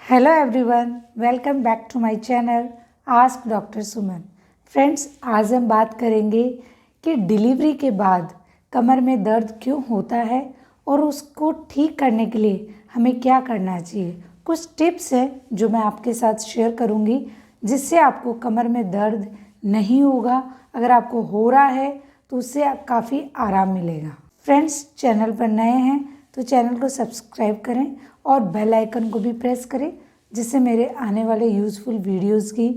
Hello everyone, welcome back to my channel ask doctor Suman. Friends, आज हम बात करेंगे कि डिलीवरी के बाद कमर में दर्द क्यों होता है और उसको ठीक करने के लिए हमें क्या करना चाहिए। कुछ टिप्स हैं जो मैं आपके साथ शेयर करूंगी जिससे आपको कमर में दर्द नहीं होगा। अगर आपको हो रहा है तो उससे काफ़ी आराम मिलेगा। फ्रेंड्स, चैनल पर नए हैं तो चैनल को सब्सक्राइब करें और बेल आइकन को भी प्रेस करें जिससे मेरे आने वाले यूज़फुल वीडियोस की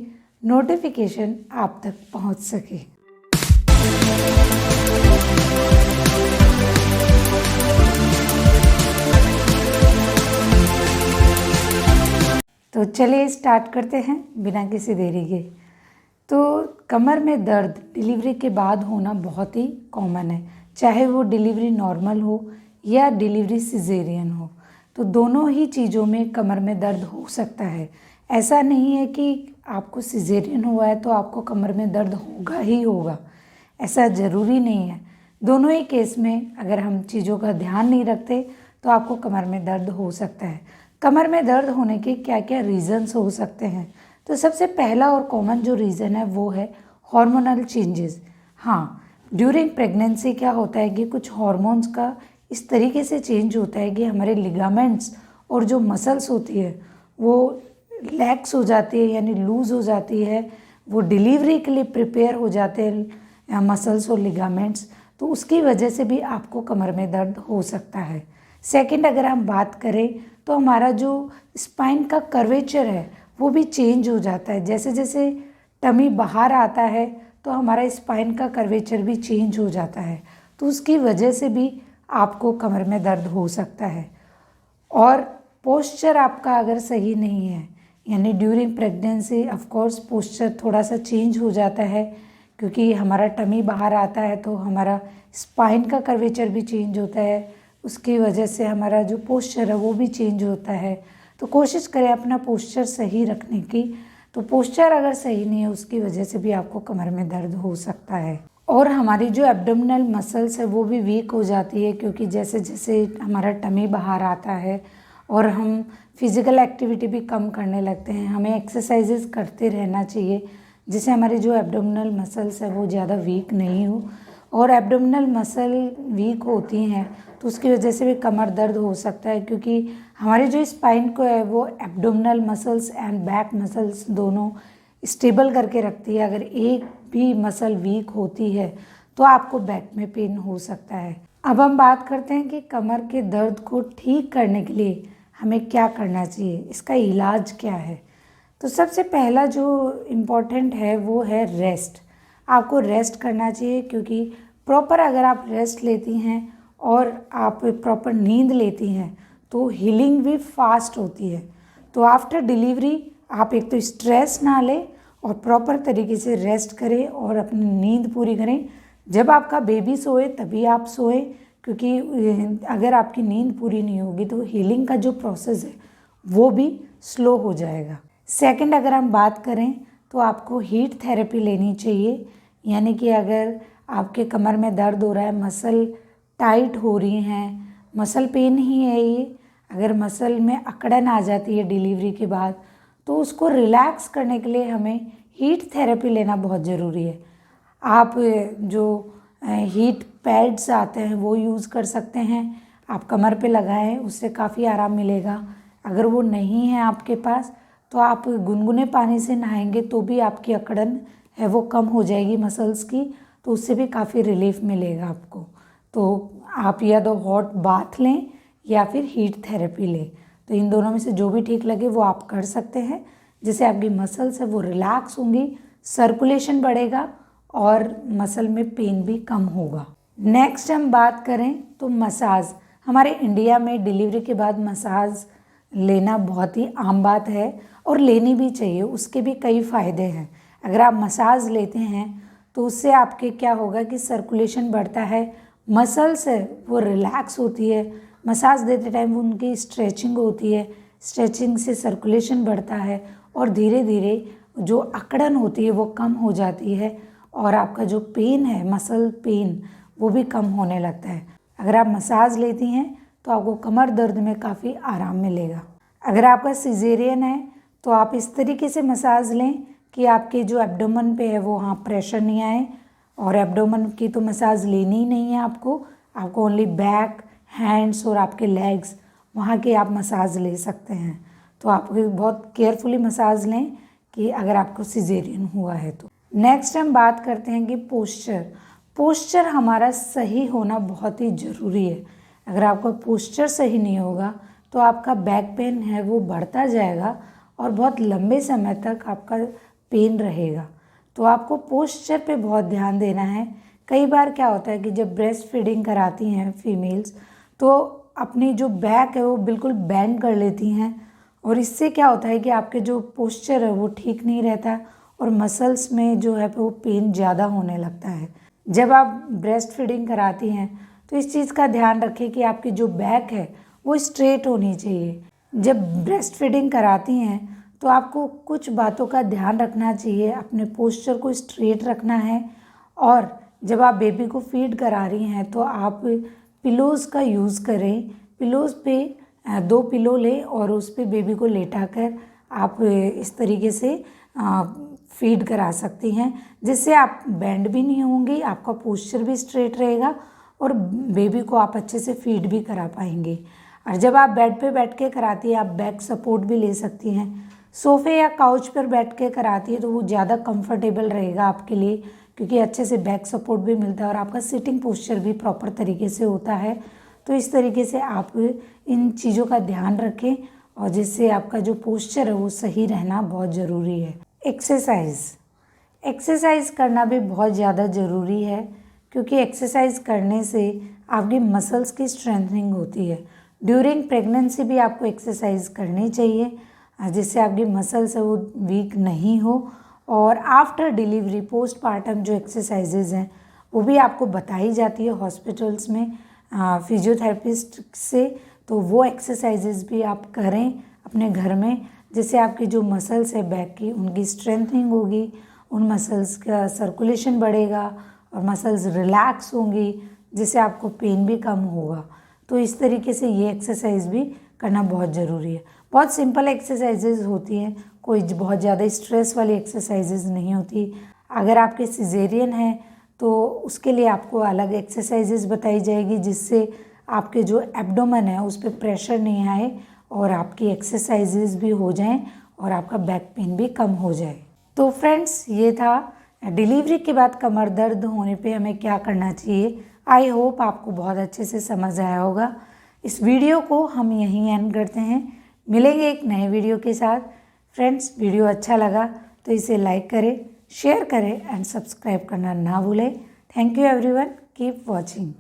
नोटिफिकेशन आप तक पहुंच सके। तो चलिए स्टार्ट करते हैं बिना किसी देरी के। तो कमर में दर्द डिलीवरी के बाद होना बहुत ही कॉमन है, चाहे वो डिलीवरी नॉर्मल हो या डिलीवरी सिजेरियन हो। तो दोनों ही चीज़ों में कमर में दर्द हो सकता है। ऐसा नहीं है कि आपको सिजेरियन हुआ है तो आपको कमर में दर्द होगा ही होगा, ऐसा ज़रूरी नहीं है। दोनों ही केस में अगर हम चीज़ों का ध्यान नहीं रखते तो आपको कमर में दर्द हो सकता है। कमर में दर्द होने के क्या क्या रीज़न्स हो सकते हैं? तो सबसे पहला और कॉमन जो रीज़न है वो है हार्मोनल चेंजेस। हाँ, ड्यूरिंग प्रेगनेंसी क्या होता है कि कुछ हार्मोन्स का इस तरीके से चेंज होता है कि हमारे लिगामेंट्स और जो मसल्स होती है वो लैक्स हो जाती है, यानी लूज़ हो जाती है। वो डिलीवरी के लिए प्रिपेयर हो जाते हैं मसल्स और लिगामेंट्स, तो उसकी वजह से भी आपको कमर में दर्द हो सकता है। सेकंड, अगर हम बात करें तो हमारा जो स्पाइन का कर्वेचर है वो भी चेंज हो जाता है। जैसे जैसे टमी बाहर आता है तो हमारा स्पाइन का कर्वेचर भी चेंज हो जाता है, तो उसकी वजह से भी आपको कमर में दर्द हो सकता है। और पोस्चर आपका अगर सही नहीं है, यानी during pregnancy of course posture थोड़ा सा चेंज हो जाता है, क्योंकि हमारा टमी बाहर आता है तो हमारा स्पाइन का कर्वेचर भी चेंज होता है, उसकी वजह से हमारा जो पोस्चर है वो भी चेंज होता है। तो कोशिश करें अपना पोस्चर सही रखने की। तो पोस्चर अगर सही नहीं है उसकी वजह से भी आपको कमर में दर्द हो सकता है। और हमारी जो एब्डोमिनल मसल्स है वो भी वीक हो जाती है, क्योंकि जैसे जैसे हमारा टमी बाहर आता है और हम फिज़िकल एक्टिविटी भी कम करने लगते हैं, हमें एक्सरसाइजेस करते रहना चाहिए जिससे हमारी जो एब्डोमिनल मसल्स है वो ज़्यादा वीक नहीं हो। और एब्डोमिनल मसल वीक होती हैं तो उसकी वजह से भी कमर दर्द हो सकता है, क्योंकि हमारे जो स्पाइन को है वो abdominal muscles and back muscles दोनों स्टेबल करके रखती है। अगर एक भी मसल वीक होती है तो आपको बैक में पेन हो सकता है। अब हम बात करते हैं कि कमर के दर्द को ठीक करने के लिए हमें क्या करना चाहिए, इसका इलाज क्या है। तो सबसे पहला जो इम्पोर्टेंट है वो है रेस्ट। आपको रेस्ट करना चाहिए, क्योंकि प्रॉपर अगर आप रेस्ट लेती हैं और आप प्रॉपर नींद लेती हैं तो हीलिंग भी फास्ट होती है। तो आफ्टर डिलीवरी आप एक तो स्ट्रेस ना लें और प्रॉपर तरीके से रेस्ट करें और अपनी नींद पूरी करें। जब आपका बेबी सोए तभी आप सोए, क्योंकि अगर आपकी नींद पूरी नहीं होगी तो हीलिंग का जो प्रोसेस है वो भी स्लो हो जाएगा। सेकंड, अगर हम बात करें तो आपको हीट थेरेपी लेनी चाहिए, यानी कि अगर आपके कमर में दर्द हो रहा है, मसल टाइट हो रही हैं, मसल पेन ही है ये, अगर मसल में अकड़न आ जाती है डिलीवरी के बाद तो उसको रिलैक्स करने के लिए हमें हीट थेरेपी लेना बहुत ज़रूरी है। आप जो हीट पैड्स आते हैं वो यूज़ कर सकते हैं, आप कमर पे लगाएं, उससे काफ़ी आराम मिलेगा। अगर वो नहीं है आपके पास तो आप गुनगुने पानी से नहाएंगे तो भी आपकी अकड़न है वो कम हो जाएगी मसल्स की, तो उससे भी काफ़ी रिलीफ मिलेगा आपको। तो आप या तो हॉट बाथ लें या फिर हीट थेरेपी लें, तो इन दोनों में से जो भी ठीक लगे वो आप कर सकते हैं, जिससे आपकी मसल्स है वो रिलैक्स होंगी, सर्कुलेशन बढ़ेगा और मसल में पेन भी कम होगा। नेक्स्ट हम बात करें तो मसाज। हमारे इंडिया में डिलीवरी के बाद मसाज लेना बहुत ही आम बात है और लेनी भी चाहिए, उसके भी कई फ़ायदे हैं। अगर आप मसाज लेते हैं तो उससे आपके क्या होगा कि सर्कुलेशन बढ़ता है, मसल्स है वो रिलैक्स होती है, मसाज देते टाइम उनकी स्ट्रेचिंग होती है, स्ट्रेचिंग से सर्कुलेशन बढ़ता है और धीरे धीरे जो अकड़न होती है वो कम हो जाती है और आपका जो पेन है, मसल पेन, वो भी कम होने लगता है। अगर आप मसाज लेती हैं तो आपको कमर दर्द में काफ़ी आराम मिलेगा। अगर आपका सिजेरियन है तो आप इस तरीके से मसाज लें कि आपके जो एब्डोमेन पे है वो वहाँ प्रेशर नहीं आए, और एब्डोमेन की तो मसाज लेनी ही नहीं है आपको ओनली बैक, हैंड्स और आपके लेग्स वहाँ की आप मसाज ले सकते हैं। तो आप बहुत केयरफुली मसाज लें कि अगर आपको सिजेरियन हुआ है तो। नेक्स्ट हम बात करते हैं कि पोस्चर हमारा सही होना बहुत ही ज़रूरी है। अगर आपका पोस्चर सही नहीं होगा तो आपका बैक पेन है वो बढ़ता जाएगा और बहुत लंबे समय तक आपका पेन रहेगा। तो आपको पोस्चर पे बहुत ध्यान देना है। कई बार क्या होता है कि जब ब्रेस्ट फीडिंग कराती हैं फीमेल्स तो अपनी जो बैक है वो बिल्कुल बेंड कर लेती हैं, और इससे क्या होता है कि आपके जो पोस्चर है वो ठीक नहीं रहता और मसल्स में जो है वो पेन ज़्यादा होने लगता है। जब आप ब्रेस्ट फीडिंग कराती हैं तो इस चीज़ का ध्यान रखें कि आपकी जो बैक है वो स्ट्रेट होनी चाहिए। जब ब्रेस्ट फीडिंग कराती हैं तो आपको कुछ बातों का ध्यान रखना चाहिए, अपने पोस्चर को स्ट्रेट रखना है, और जब आप बेबी को फीड करा रही हैं तो आप पिलोज़ का यूज़ करें। पिलोज़ पे 2 पिलो लें और उस पे बेबी को लेटा कर आप इस तरीके से फीड करा सकती हैं, जिससे आप बेंड भी नहीं होंगी, आपका पोस्चर भी स्ट्रेट रहेगा और बेबी को आप अच्छे से फीड भी करा पाएंगे। और जब आप बेड पे बैठ के कराती हैं आप बैक सपोर्ट भी ले सकती हैं। सोफ़े या काउच पर बैठ के कराती है तो वो ज़्यादा कंफर्टेबल रहेगा आपके लिए, क्योंकि अच्छे से बैक सपोर्ट भी मिलता है और आपका सिटिंग पोस्चर भी प्रॉपर तरीके से होता है। तो इस तरीके से आप इन चीज़ों का ध्यान रखें और जिससे आपका जो पोस्चर है वो सही रहना बहुत ज़रूरी है। एक्सरसाइज करना भी बहुत ज़्यादा ज़रूरी है, क्योंकि एक्सरसाइज करने से आपकी मसल्स की स्ट्रेंथनिंग होती है। ड्यूरिंग प्रेगनेंसी भी आपको एक्सरसाइज करनी चाहिए जिससे आपकी मसल्स है वो वीक नहीं हो, और आफ्टर डिलीवरी पोस्टपार्टम जो एक्सरसाइजेज हैं वो भी आपको बताई जाती है हॉस्पिटल्स में फिजियोथेरेपिस्ट से। तो वो एक्सरसाइजेज भी आप करें अपने घर में, जिससे आपकी जो मसल्स है बैक की उनकी स्ट्रेंथनिंग होगी, उन मसल्स का सर्कुलेशन बढ़ेगा और मसल्स रिलैक्स होंगी, जिससे आपको पेन भी कम होगा। तो इस तरीके से ये एक्सरसाइज भी करना बहुत ज़रूरी है। बहुत सिंपल एक्सरसाइजेज होती हैं, कोई बहुत ज़्यादा स्ट्रेस वाली एक्सरसाइजेज नहीं होती। अगर आपके सिजेरियन है तो उसके लिए आपको अलग एक्सरसाइजेज बताई जाएगी, जिससे आपके जो एब्डोमेन है उस पर प्रेशर नहीं आए और आपकी एक्सरसाइजेज भी हो जाएं और आपका बैक पेन भी कम हो जाए। तो फ्रेंड्स, ये था डिलीवरी के बाद कमर दर्द होने पे हमें क्या करना चाहिए। आई होप आपको बहुत अच्छे से समझ आया होगा। इस वीडियो को हम यहीं एंड करते हैं, मिलेंगे एक नए वीडियो के साथ। फ्रेंड्स, वीडियो अच्छा लगा तो इसे लाइक करें, शेयर करें एंड सब्सक्राइब करना ना भूलें। Thank you everyone, keep watching.